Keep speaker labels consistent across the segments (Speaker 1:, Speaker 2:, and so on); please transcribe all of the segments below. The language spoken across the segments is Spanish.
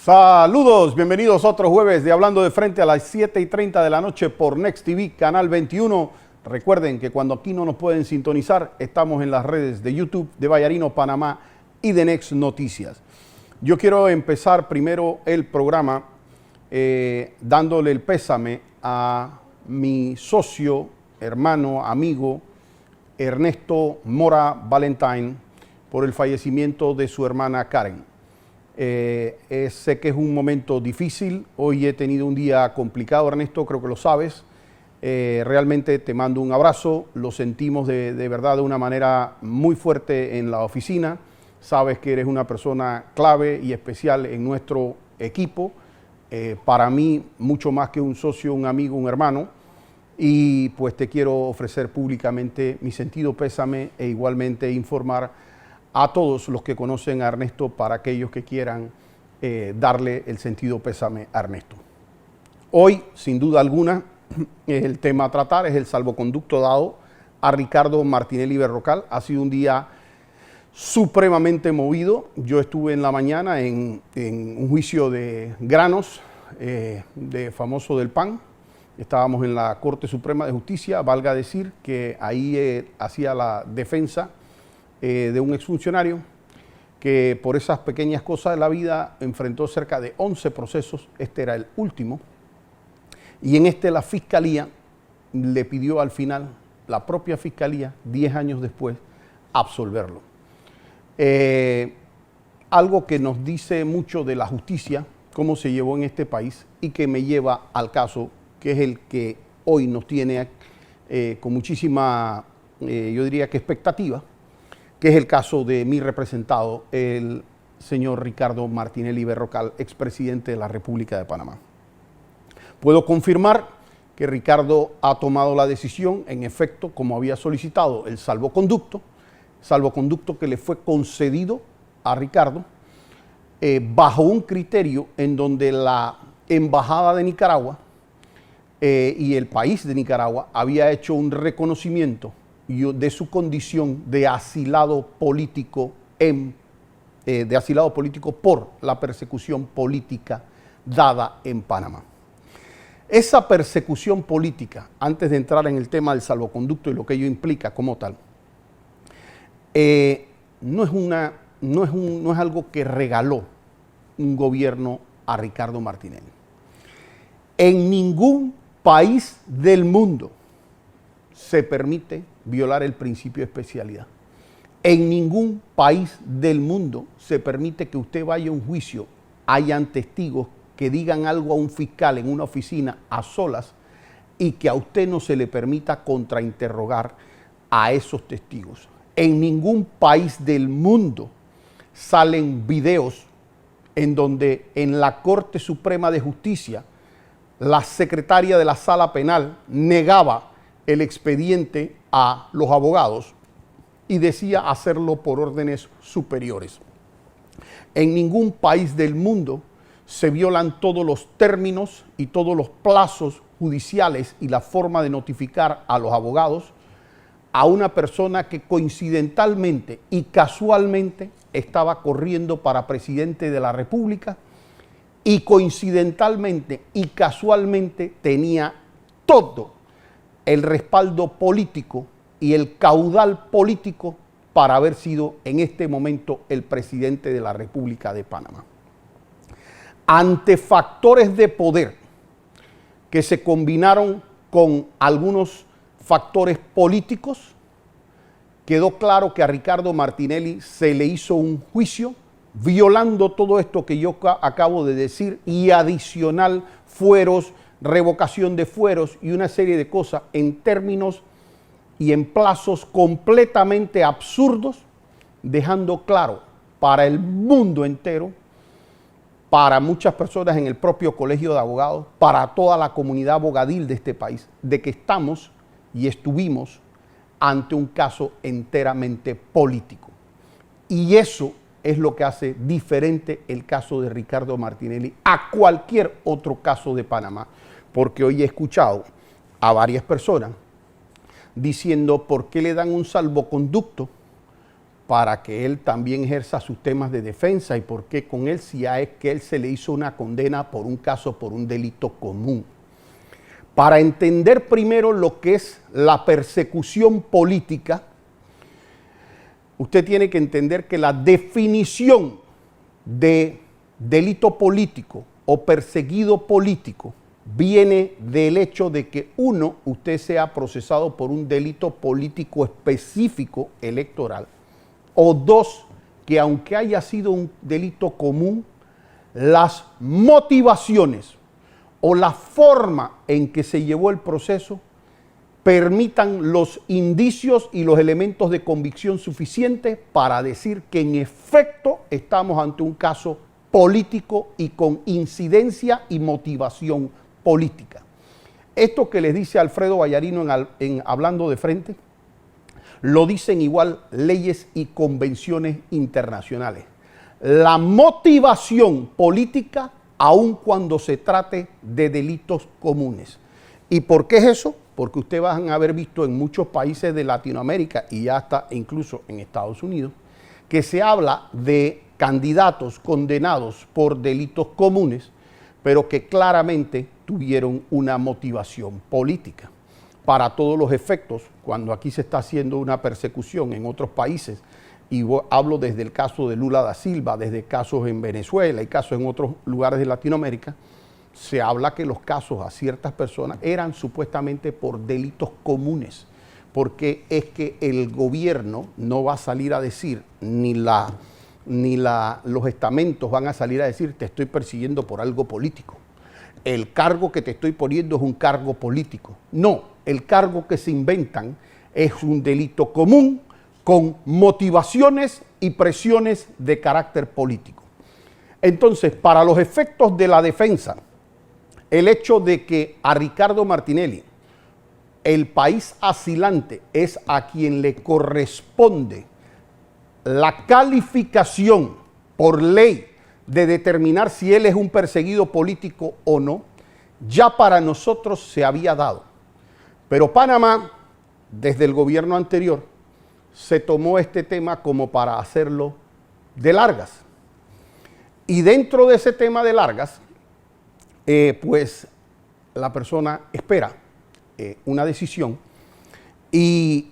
Speaker 1: Saludos, bienvenidos a otro jueves de Hablando de Frente a las 7:30 de la noche por Next TV, Canal 21. Recuerden que cuando aquí no nos pueden sintonizar, estamos en las redes de YouTube, de Vallarino, Panamá y de Next Noticias. Yo quiero empezar primero el programa dándole el pésame a mi socio, hermano, amigo, Ernesto Mora Valentine, por el fallecimiento de su hermana Karen. Sé que es un momento difícil. Hoy he tenido un día complicado, Ernesto, creo que lo sabes. Realmente te mando un abrazo. Lo sentimos de verdad de una manera muy fuerte en la oficina. Sabes que eres una persona clave y especial en nuestro equipo. Para mí, mucho más que un socio, un amigo, un hermano. Y pues te quiero ofrecer públicamente mi sentido pésame e igualmente informar a todos los que conocen a Ernesto para aquellos que quieran darle el sentido pésame a Ernesto. Hoy, sin duda alguna, el tema a tratar es el salvoconducto dado a Ricardo Martinelli Berrocal. Ha sido un día supremamente movido. Yo estuve en la mañana en un juicio de granos de famoso del PAN. Estábamos en la Corte Suprema de Justicia, valga decir que ahí hacía la defensa de un exfuncionario que por esas pequeñas cosas de la vida enfrentó cerca de 11 procesos. Este era el último. Y en este la Fiscalía le pidió al final, la propia Fiscalía, 10 años después, absolverlo. Algo que nos dice mucho de la justicia, cómo se llevó en este país, y que me lleva al caso que es el que hoy nos tiene con muchísima, yo diría que expectativa, que es el caso de mi representado, el señor Ricardo Martinelli Berrocal, expresidente de la República de Panamá. Puedo confirmar que Ricardo ha tomado la decisión, en efecto, como había solicitado, el salvoconducto que le fue concedido a Ricardo, bajo un criterio en donde la Embajada de Nicaragua y el país de Nicaragua había hecho un reconocimiento de su condición de asilado político por la persecución política dada en Panamá. Esa persecución política, antes de entrar en el tema del salvoconducto y lo que ello implica como tal, no es algo que regaló un gobierno a Ricardo Martinelli. En ningún país del mundo se permite violar el principio de especialidad. En ningún país del mundo se permite que usted vaya a un juicio, hayan testigos que digan algo a un fiscal en una oficina a solas y que a usted no se le permita contrainterrogar a esos testigos. En ningún país del mundo salen videos en donde en la Corte Suprema de Justicia la secretaria de la Sala Penal negaba el expediente a los abogados y decía hacerlo por órdenes superiores. En ningún país del mundo se violan todos los términos y todos los plazos judiciales y la forma de notificar a los abogados a una persona que coincidentalmente y casualmente estaba corriendo para presidente de la República y coincidentalmente y casualmente tenía todo el respaldo político y el caudal político para haber sido en este momento el presidente de la República de Panamá. Ante factores de poder que se combinaron con algunos factores políticos, quedó claro que a Ricardo Martinelli se le hizo un juicio violando todo esto que yo acabo de decir y adicional fueros, revocación de fueros y una serie de cosas en términos y en plazos completamente absurdos, dejando claro para el mundo entero, para muchas personas en el propio Colegio de Abogados, para toda la comunidad abogadil de este país, de que estamos y estuvimos ante un caso enteramente político. Y eso es lo que hace diferente el caso de Ricardo Martinelli a cualquier otro caso de Panamá. Porque hoy he escuchado a varias personas diciendo por qué le dan un salvoconducto para que él también ejerza sus temas de defensa y por qué con él si es que él se le hizo una condena por un caso, por un delito común. Para entender primero lo que es la persecución política, usted tiene que entender que la definición de delito político o perseguido político viene del hecho de que usted sea procesado por un delito político específico electoral, o dos, que aunque haya sido un delito común, las motivaciones o la forma en que se llevó el proceso permitan los indicios y los elementos de convicción suficientes para decir que en efecto estamos ante un caso político y con incidencia y motivación política. Esto que les dice Alfredo Vallarino en Hablando de Frente, lo dicen igual leyes y convenciones internacionales. La motivación política aun cuando se trate de delitos comunes. ¿Y por qué es eso? Porque ustedes van a haber visto en muchos países de Latinoamérica y ya hasta incluso en Estados Unidos, que se habla de candidatos condenados por delitos comunes, pero que claramente tuvieron una motivación política. Para todos los efectos, cuando aquí se está haciendo una persecución en otros países, y hablo desde el caso de Lula da Silva, desde casos en Venezuela y casos en otros lugares de Latinoamérica, se habla que los casos a ciertas personas eran supuestamente por delitos comunes, porque es que el gobierno no va a salir a decir, ni los estamentos van a salir a decir, te estoy persiguiendo por algo político. El cargo que te estoy poniendo es un cargo político. No, el cargo que se inventan es un delito común con motivaciones y presiones de carácter político. Entonces, para los efectos de la defensa, el hecho de que a Ricardo Martinelli, el país asilante, es a quien le corresponde la calificación por ley de determinar si él es un perseguido político o no, ya para nosotros se había dado. Pero Panamá, desde el gobierno anterior, se tomó este tema como para hacerlo de largas. Y dentro de ese tema de largas, pues la persona espera una decisión y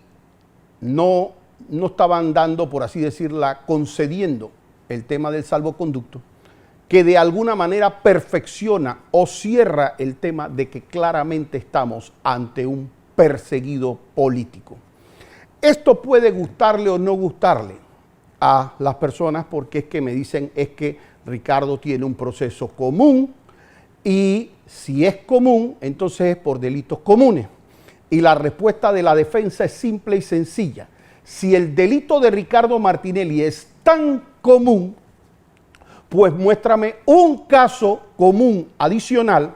Speaker 1: no estaban dando, por así decirla, concediendo el tema del salvoconducto, que de alguna manera perfecciona o cierra el tema de que claramente estamos ante un perseguido político. Esto puede gustarle o no gustarle a las personas porque es que me dicen es que Ricardo tiene un proceso común y si es común, entonces es por delitos comunes. Y la respuesta de la defensa es simple y sencilla. Si el delito de Ricardo Martinelli es tan común, pues muéstrame un caso común adicional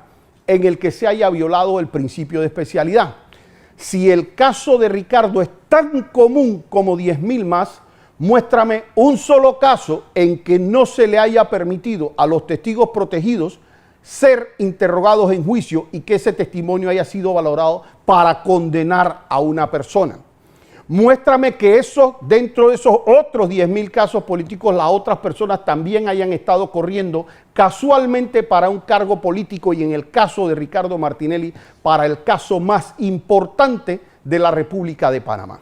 Speaker 1: en el que se haya violado el principio de especialidad. Si el caso de Ricardo es tan común como 10.000 más, muéstrame un solo caso en que no se le haya permitido a los testigos protegidos ser interrogados en juicio y que ese testimonio haya sido valorado para condenar a una persona. Muéstrame que eso, dentro de esos otros 10.000 casos políticos, las otras personas también hayan estado corriendo casualmente para un cargo político y en el caso de Ricardo Martinelli, para el caso más importante de la República de Panamá.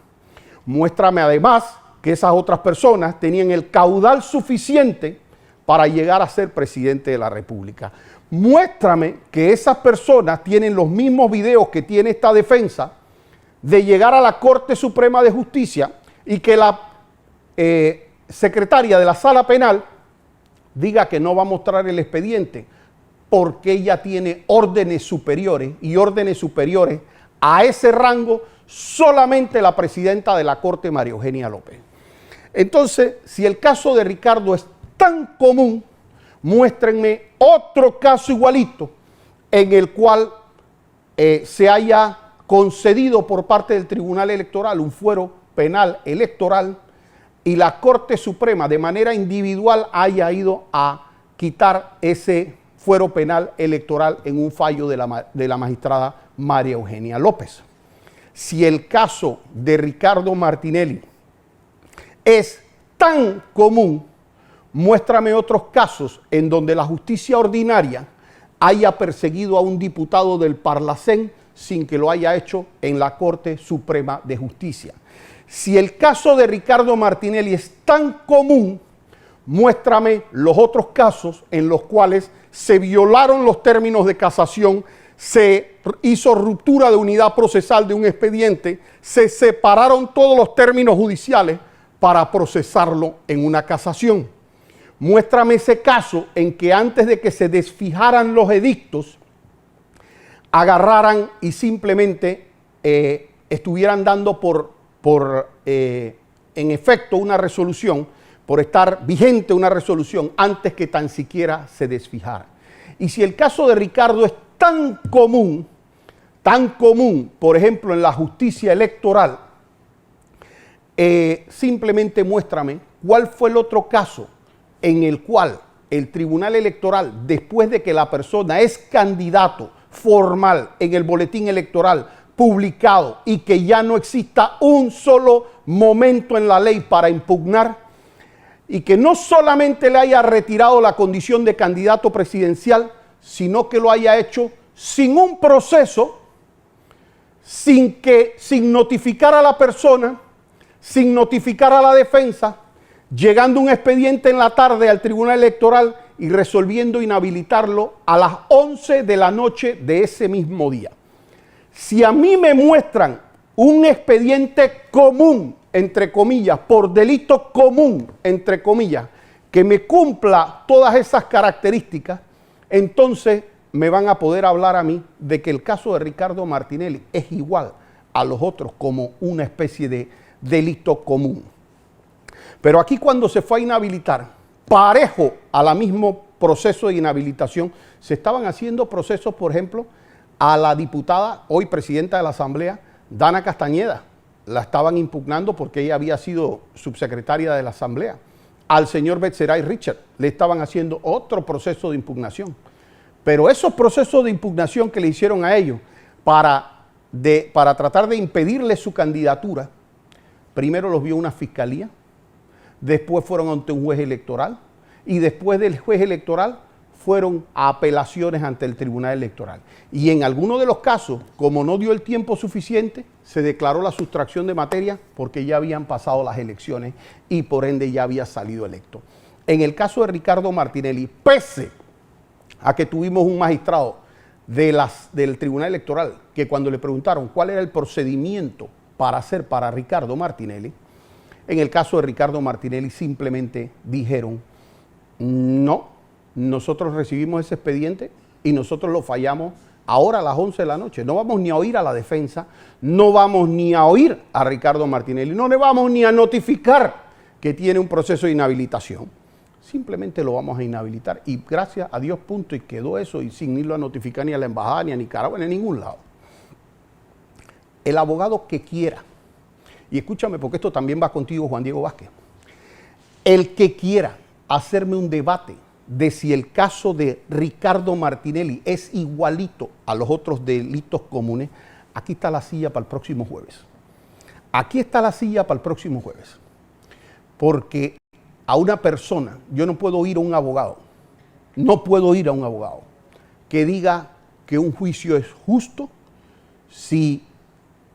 Speaker 1: Muéstrame además que esas otras personas tenían el caudal suficiente para llegar a ser presidente de la República. Muéstrame que esas personas tienen los mismos videos que tiene esta defensa de llegar a la Corte Suprema de Justicia y que la secretaria de la Sala Penal diga que no va a mostrar el expediente porque ella tiene órdenes superiores y órdenes superiores a ese rango solamente la presidenta de la Corte, María Eugenia López. Entonces, si el caso de Ricardo es tan común, muéstrenme otro caso igualito en el cual se haya concedido por parte del Tribunal Electoral un fuero penal electoral y la Corte Suprema de manera individual haya ido a quitar ese fuero penal electoral en un fallo de la magistrada María Eugenia López. Si el caso de Ricardo Martinelli es tan común, muéstrame otros casos en donde la justicia ordinaria haya perseguido a un diputado del Parlacén sin que lo haya hecho en la Corte Suprema de Justicia. Si el caso de Ricardo Martinelli es tan común, muéstrame los otros casos en los cuales se violaron los términos de casación, se hizo ruptura de unidad procesal de un expediente, se separaron todos los términos judiciales para procesarlo en una casación. Muéstrame ese caso en que antes de que se desfijaran los edictos, agarraran y simplemente estuvieran dando en efecto una resolución, por estar vigente una resolución antes que tan siquiera se desfijara. Y si el caso de Ricardo es tan común, por ejemplo, en la justicia electoral, simplemente muéstrame cuál fue el otro caso en el cual el Tribunal Electoral, después de que la persona es candidato formal en el boletín electoral publicado y que ya no exista un solo momento en la ley para impugnar, y que no solamente le haya retirado la condición de candidato presidencial, sino que lo haya hecho sin un proceso, sin notificar a la persona, sin notificar a la defensa, llegando un expediente en la tarde al Tribunal Electoral y resolviendo inhabilitarlo a las 11 de la noche de ese mismo día. Si a mí me muestran un expediente común, entre comillas, por delito común, entre comillas, que me cumpla todas esas características, entonces me van a poder hablar a mí de que el caso de Ricardo Martinelli es igual a los otros como una especie de delito común. Pero aquí cuando se fue a inhabilitar, parejo a la mismo proceso de inhabilitación, se estaban haciendo procesos, por ejemplo, a la diputada, hoy presidenta de la Asamblea, Dana Castañeda. La estaban impugnando porque ella había sido subsecretaria de la Asamblea. Al señor Betzeray Richard le estaban haciendo otro proceso de impugnación. Pero esos procesos de impugnación que le hicieron a ellos para tratar de impedirle su candidatura, primero los vio una fiscalía, después fueron ante un juez electoral y después del juez electoral fueron a apelaciones ante el Tribunal Electoral. Y en algunos de los casos, como no dio el tiempo suficiente, se declaró la sustracción de materia porque ya habían pasado las elecciones y por ende ya había salido electo. En el caso de Ricardo Martinelli, pese a que tuvimos un magistrado del Tribunal Electoral que cuando le preguntaron cuál era el procedimiento para hacer para Ricardo Martinelli, en el caso de Ricardo Martinelli simplemente dijeron, no, nosotros recibimos ese expediente y nosotros lo fallamos ahora a las 11 de la noche. No vamos ni a oír a la defensa, no vamos ni a oír a Ricardo Martinelli, no le vamos ni a notificar que tiene un proceso de inhabilitación. Simplemente lo vamos a inhabilitar y gracias a Dios, punto, y quedó eso y sin irlo a notificar ni a la embajada, ni a Nicaragua, ni a ningún lado. El abogado que quiera, y escúchame porque esto también va contigo, Juan Diego Vázquez, el que quiera hacerme un debate de si el caso de Ricardo Martinelli es igualito a los otros delitos comunes, aquí está la silla para el próximo jueves. Aquí está la silla para el próximo jueves. Porque a una persona, yo no puedo ir a un abogado, no puedo ir a un abogado que diga que un juicio es justo si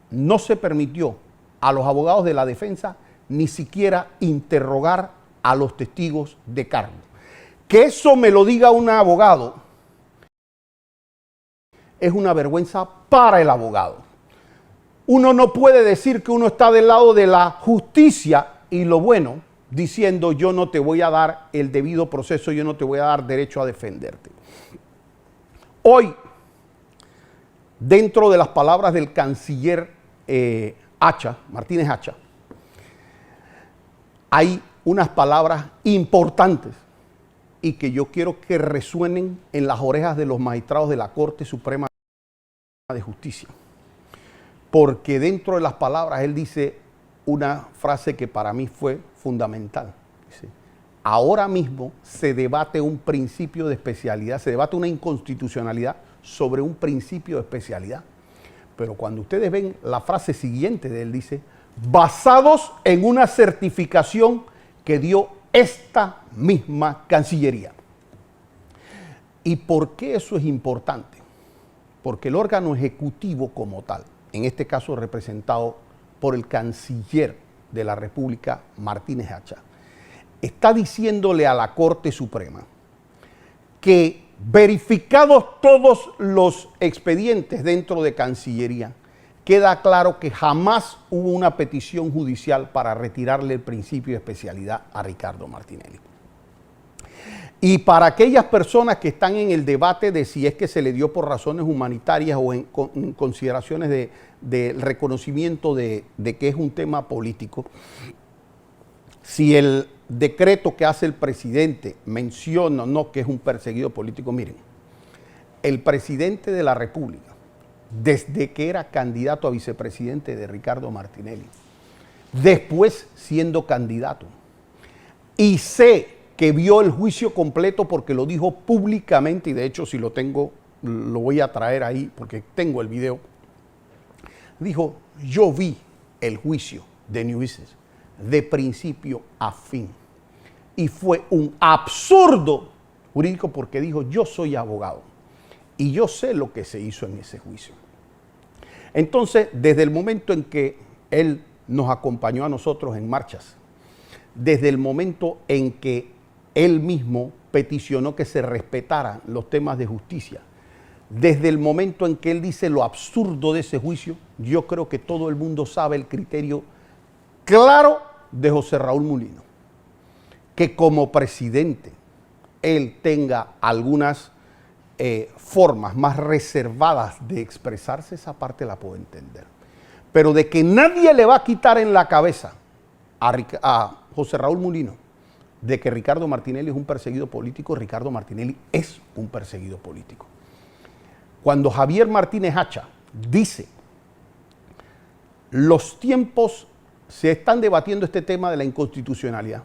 Speaker 1: no se permitió a los abogados de la defensa ni siquiera interrogar a los testigos de cargo. Que eso me lo diga un abogado es una vergüenza para el abogado. Uno no puede decir que uno está del lado de la justicia y lo bueno, diciendo yo no te voy a dar el debido proceso, yo no te voy a dar derecho a defenderte. Hoy, dentro de las palabras del canciller Martínez Hacha, hay unas palabras importantes y que yo quiero que resuenen en las orejas de los magistrados de la Corte Suprema de Justicia. Porque dentro de las palabras él dice una frase que para mí fue fundamental. Dice, ahora mismo se debate un principio de especialidad, se debate una inconstitucionalidad sobre un principio de especialidad. Pero cuando ustedes ven la frase siguiente de él, dice, basados en una certificación que dio esta misma Cancillería. ¿Y por qué eso es importante? Porque el órgano ejecutivo como tal, en este caso representado por el canciller de la República, Martínez Hacha, está diciéndole a la Corte Suprema que verificados todos los expedientes dentro de Cancillería, queda claro que jamás hubo una petición judicial para retirarle el principio de especialidad a Ricardo Martinelli. Y para aquellas personas que están en el debate de si es que se le dio por razones humanitarias o en consideraciones de reconocimiento de que es un tema político, si el decreto que hace el presidente menciona o no que es un perseguido político, miren, el presidente de la República, desde que era candidato a vicepresidente de Ricardo Martinelli, después siendo candidato, y sé que vio el juicio completo porque lo dijo públicamente, y de hecho si lo tengo, lo voy a traer ahí porque tengo el video, dijo, yo vi el juicio de New Business de principio a fin, y fue un absurdo jurídico porque dijo, yo soy abogado, y yo sé lo que se hizo en ese juicio. Entonces, desde el momento en que él nos acompañó a nosotros en marchas, desde el momento en que él mismo peticionó que se respetaran los temas de justicia, desde el momento en que él dice lo absurdo de ese juicio, yo creo que todo el mundo sabe el criterio claro de José Raúl Mulino, que como presidente él tenga algunas formas más reservadas de expresarse, esa parte la puedo entender. Pero de que nadie le va a quitar en la cabeza a José Raúl Mulino de que Ricardo Martinelli es un perseguido político, Ricardo Martinelli es un perseguido político. Cuando Javier Martínez Hacha dice, los tiempos se están debatiendo este tema de la inconstitucionalidad,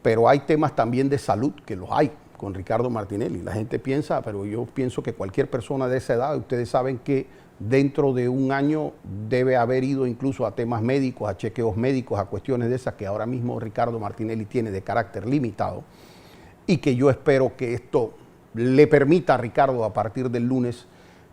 Speaker 1: pero hay temas también de salud que los hay con Ricardo Martinelli. La gente piensa, pero yo pienso que cualquier persona de esa edad, ustedes saben que dentro de un año debe haber ido incluso a temas médicos, a chequeos médicos, a cuestiones de esas que ahora mismo Ricardo Martinelli tiene de carácter limitado, y que yo espero que esto le permita a Ricardo a partir del lunes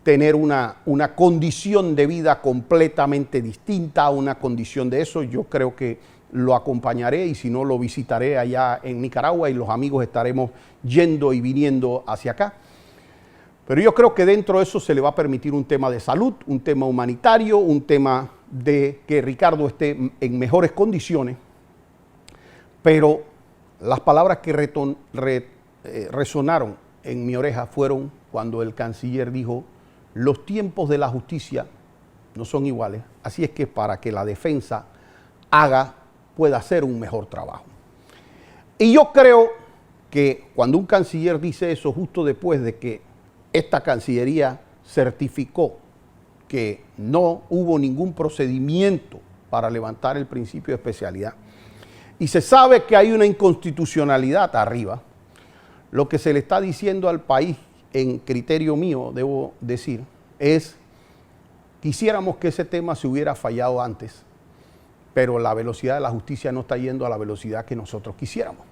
Speaker 1: tener una condición de vida completamente distinta, una condición de eso. Yo creo que lo acompañaré y si no lo visitaré allá en Nicaragua y los amigos estaremos yendo y viniendo hacia acá. Pero yo creo que dentro de eso se le va a permitir un tema de salud, un tema humanitario, un tema de que Ricardo esté en mejores condiciones. Pero las palabras que resonaron en mi oreja fueron cuando el canciller dijo, los tiempos de la justicia no son iguales, así es que para que la defensa pueda hacer un mejor trabajo. Y yo creo que cuando un canciller dice eso justo después de que esta Cancillería certificó que no hubo ningún procedimiento para levantar el principio de especialidad y se sabe que hay una inconstitucionalidad arriba, lo que se le está diciendo al país, en criterio mío, debo decir, es quisiéramos que ese tema se hubiera fallado antes, pero la velocidad de la justicia no está yendo a la velocidad que nosotros quisiéramos.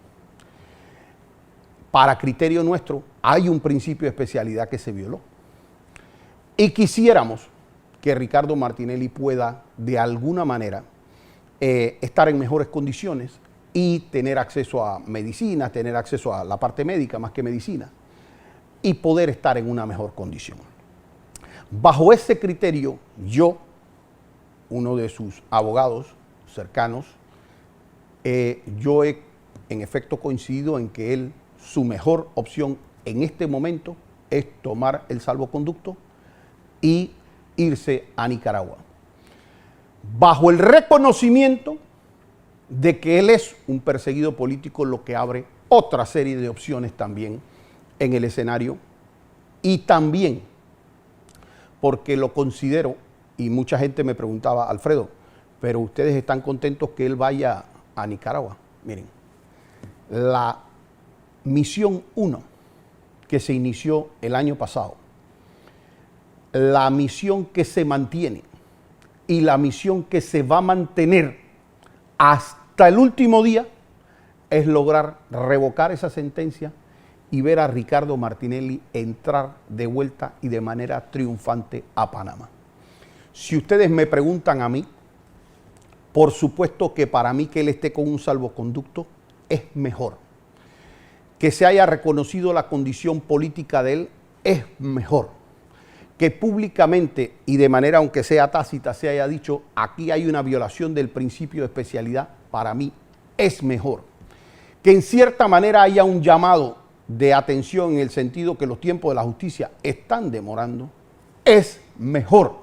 Speaker 1: Para criterio nuestro, hay un principio de especialidad que se violó. Y quisiéramos que Ricardo Martinelli pueda, de alguna manera, estar en mejores condiciones y tener acceso a medicina, tener acceso a la parte médica más que medicina, y poder estar en una mejor condición. Bajo ese criterio, yo, uno de sus abogados cercanos, yo he en efecto coincidido en que su mejor opción en este momento es tomar el salvoconducto y irse a Nicaragua, bajo el reconocimiento de que él es un perseguido político, lo que abre otra serie de opciones también en el escenario, y también porque lo considero, y mucha gente me preguntaba, Alfredo, pero ustedes están contentos que él vaya a Nicaragua. Miren, la misión 1 que se inició el año pasado, la misión que se mantiene y la misión que se va a mantener hasta hasta el último día es lograr revocar esa sentencia y ver a Ricardo Martinelli entrar de vuelta y de manera triunfante a Panamá. Si ustedes me preguntan a mí, por supuesto que para mí que él esté con un salvoconducto es mejor. Que se haya reconocido la condición política de él es mejor. Que públicamente y de manera aunque sea tácita se haya dicho aquí hay una violación del principio de especialidad, para mí es mejor. Que en cierta manera haya un llamado de atención en el sentido que los tiempos de la justicia están demorando, es mejor.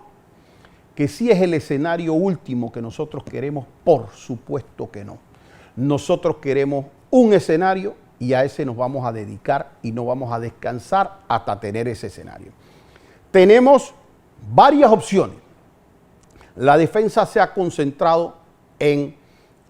Speaker 1: Que si es el escenario último que nosotros queremos, por supuesto que no. Nosotros queremos un escenario y a ese nos vamos a dedicar y no vamos a descansar hasta tener ese escenario. Tenemos varias opciones. La defensa se ha concentrado en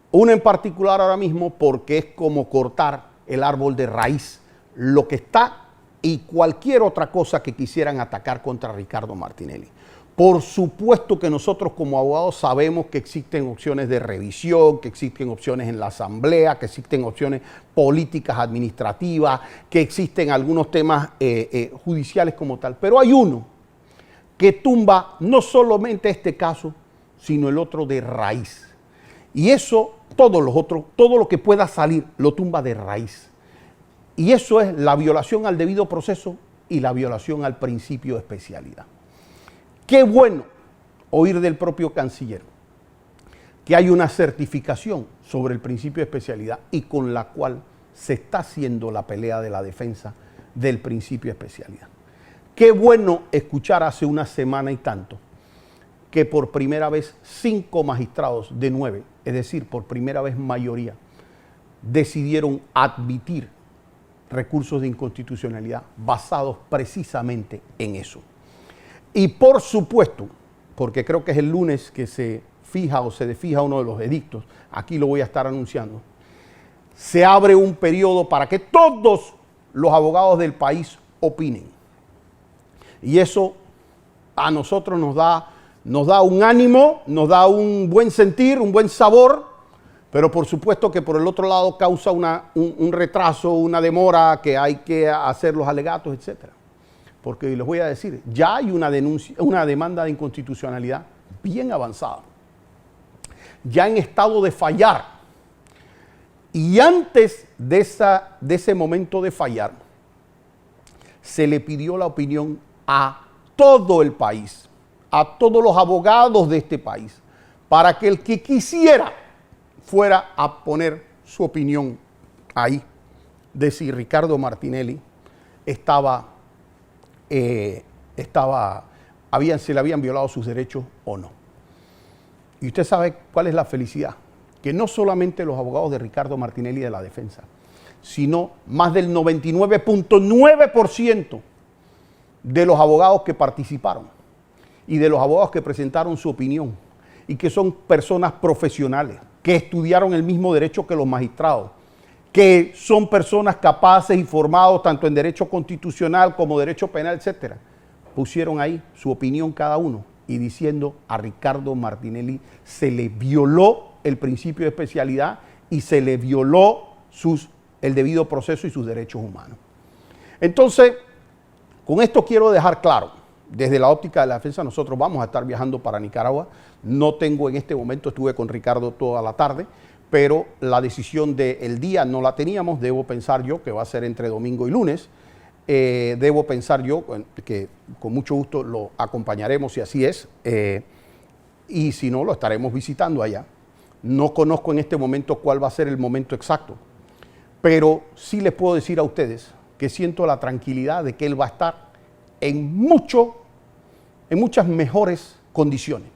Speaker 1: una en particular ahora mismo porque es como cortar el árbol de raíz, lo que está y cualquier otra cosa que quisieran atacar contra Ricardo Martinelli. Por supuesto que nosotros como abogados sabemos que existen opciones de revisión, que existen opciones en la asamblea, que existen opciones políticas administrativas, que existen algunos temas judiciales como tal. Pero hay uno que tumba no solamente este caso, sino el otro de raíz. Y eso, todos los otros, todo lo que pueda salir, lo tumba de raíz. Y eso es la violación al debido proceso y la violación al principio de especialidad. Qué bueno oír del propio canciller que hay una certificación sobre el principio de especialidad y con la cual se está haciendo la pelea de la defensa del principio de especialidad. Qué bueno escuchar hace una semana y tanto que por primera vez 5 magistrados de 9, es decir, por primera vez mayoría, decidieron admitir recursos de inconstitucionalidad basados precisamente en eso. Y por supuesto, porque creo que es el lunes que se fija o se desfija uno de los edictos, aquí lo voy a estar anunciando, se abre un periodo para que todos los abogados del país opinen. Y eso a nosotros nos da un ánimo, nos da un buen sentir, un buen sabor, pero por supuesto que por el otro lado causa un retraso, una demora, que hay que hacer los alegatos, etcétera. Porque les voy a decir, ya hay una demanda de inconstitucionalidad bien avanzada, ya en estado de fallar. Y antes de ese momento de fallar, se le pidió la opinión a todo el país, a todos los abogados de este país, para que el que quisiera fuera a poner su opinión ahí, de si Ricardo Martinelli se le habían violado sus derechos o no. Y usted sabe cuál es la felicidad, que no solamente los abogados de Ricardo Martinelli de la defensa, sino más del 99.9% de los abogados que participaron y de los abogados que presentaron su opinión y que son personas profesionales, que estudiaron el mismo derecho que los magistrados, que son personas capaces y formados tanto en derecho constitucional como derecho penal, etcétera, pusieron ahí su opinión cada uno y diciendo a Ricardo Martinelli se le violó el principio de especialidad y se le violó el debido proceso y sus derechos humanos. Entonces, con esto quiero dejar claro, desde la óptica de la defensa, nosotros vamos a estar viajando para Nicaragua. No tengo en este momento, estuve con Ricardo toda la tarde, pero la decisión del día no la teníamos. Debo pensar yo que va a ser entre domingo y lunes. Debo pensar yo que con mucho gusto lo acompañaremos si así es, y si no, lo estaremos visitando allá. No conozco en este momento cuál va a ser el momento exacto, pero sí les puedo decir a ustedes que siento la tranquilidad de que él va a estar en muchas mejores condiciones,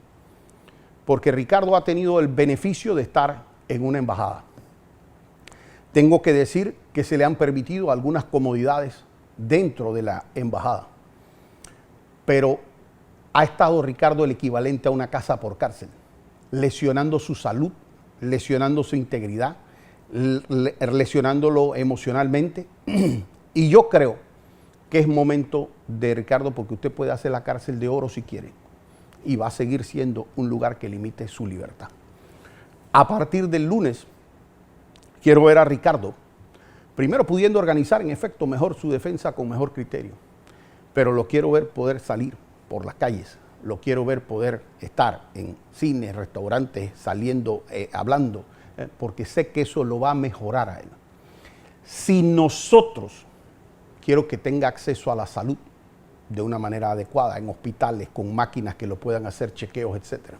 Speaker 1: porque Ricardo ha tenido el beneficio de estar en una embajada. Tengo que decir que se le han permitido algunas comodidades dentro de la embajada, pero ha estado Ricardo el equivalente a una casa por cárcel, lesionando su salud, lesionando su integridad, lesionándolo emocionalmente. Y yo creo que es momento de Ricardo, porque usted puede hacer la cárcel de oro si quiere, y va a seguir siendo un lugar que limite su libertad. A partir del lunes Quiero ver a Ricardo, primero pudiendo organizar en efecto mejor su defensa con mejor criterio, pero lo quiero ver poder salir por las calles, lo quiero ver poder estar en cines, restaurantes, saliendo, hablando, porque sé que eso lo va a mejorar a él. Si nosotros, quiero que tenga acceso a la salud de una manera adecuada, en hospitales, con máquinas que lo puedan hacer, chequeos, etc.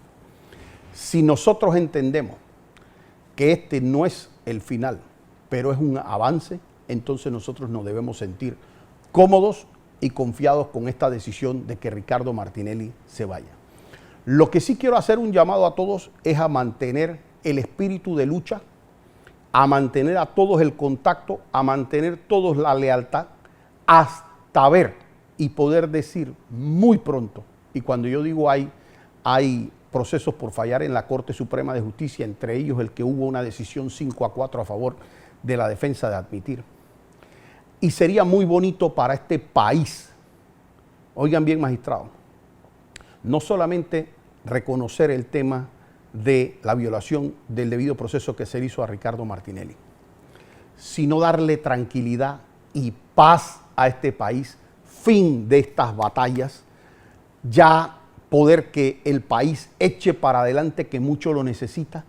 Speaker 1: Si nosotros entendemos que este no es el final, pero es un avance, entonces nosotros nos debemos sentir cómodos y confiados con esta decisión de que Ricardo Martinelli se vaya. Lo que sí quiero hacer un llamado a todos es a mantener el espíritu de lucha, a mantener a todos el contacto, a mantener todos la lealtad, hasta ver y poder decir muy pronto, y cuando yo digo hay procesos por fallar en la Corte Suprema de Justicia, entre ellos el que hubo una decisión 5-4 a favor de la defensa de admitir. Y sería muy bonito para este país, oigan bien magistrados, no solamente reconocer el tema de la violación del debido proceso que se le hizo a Ricardo Martinelli, sino darle tranquilidad y paz a este país, fin de estas batallas, ya poder que el país eche para adelante, que mucho lo necesita,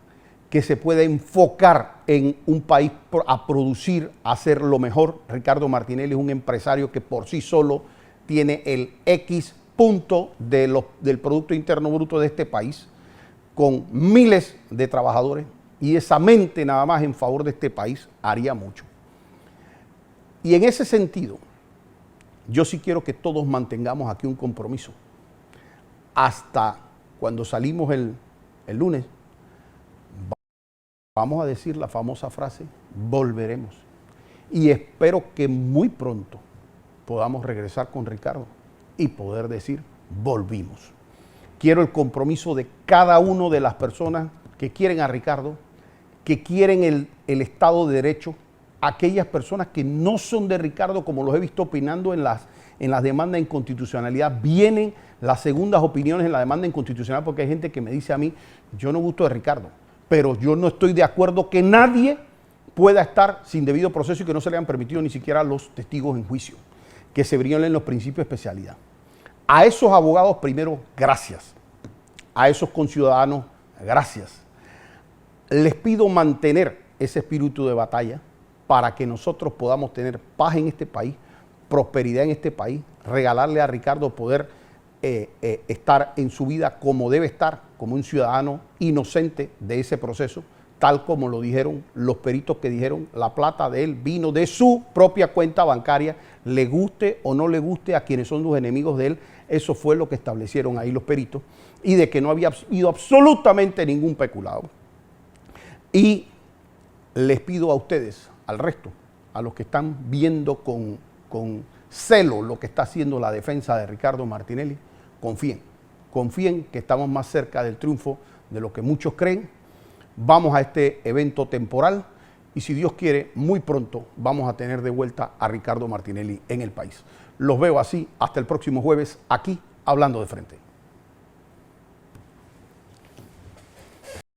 Speaker 1: que se pueda enfocar en un país a producir, a hacer lo mejor. Ricardo Martinelli es un empresario que por sí solo tiene el X punto del Producto Interno Bruto de este país, con miles de trabajadores, y esa mente nada más en favor de este país haría mucho. Y en ese sentido, yo sí quiero que todos mantengamos aquí un compromiso. Hasta cuando salimos el lunes, vamos a decir la famosa frase, volveremos. Y espero que muy pronto podamos regresar con Ricardo y poder decir, volvimos. Quiero el compromiso de cada una de las personas que quieren a Ricardo, que quieren el Estado de Derecho, aquellas personas que no son de Ricardo, como los he visto opinando en las demandas de inconstitucionalidad. Vienen las segundas opiniones en la demanda inconstitucional, porque hay gente que me dice a mí, yo no gusto de Ricardo, pero yo no estoy de acuerdo que nadie pueda estar sin debido proceso y que no se le hayan permitido ni siquiera a los testigos en juicio, que se violen los principios de especialidad. A esos abogados, primero, gracias. A esos conciudadanos, gracias. Les pido mantener ese espíritu de batalla para que nosotros podamos tener paz en este país, prosperidad en este país, regalarle a Ricardo poder estar en su vida como debe estar, como un ciudadano inocente de ese proceso, tal como lo dijeron los peritos que dijeron, la plata de él vino de su propia cuenta bancaria, le guste o no le guste a quienes son los enemigos de él, eso fue lo que establecieron ahí los peritos, y de que no había habido absolutamente ningún peculado. Y les pido a ustedes, al resto, a los que están viendo con celo lo que está haciendo la defensa de Ricardo Martinelli, confíen que estamos más cerca del triunfo de lo que muchos creen. Vamos a este evento temporal y si Dios quiere, muy pronto vamos a tener de vuelta a Ricardo Martinelli en el país. Los veo así hasta el próximo jueves aquí, Hablando de Frente.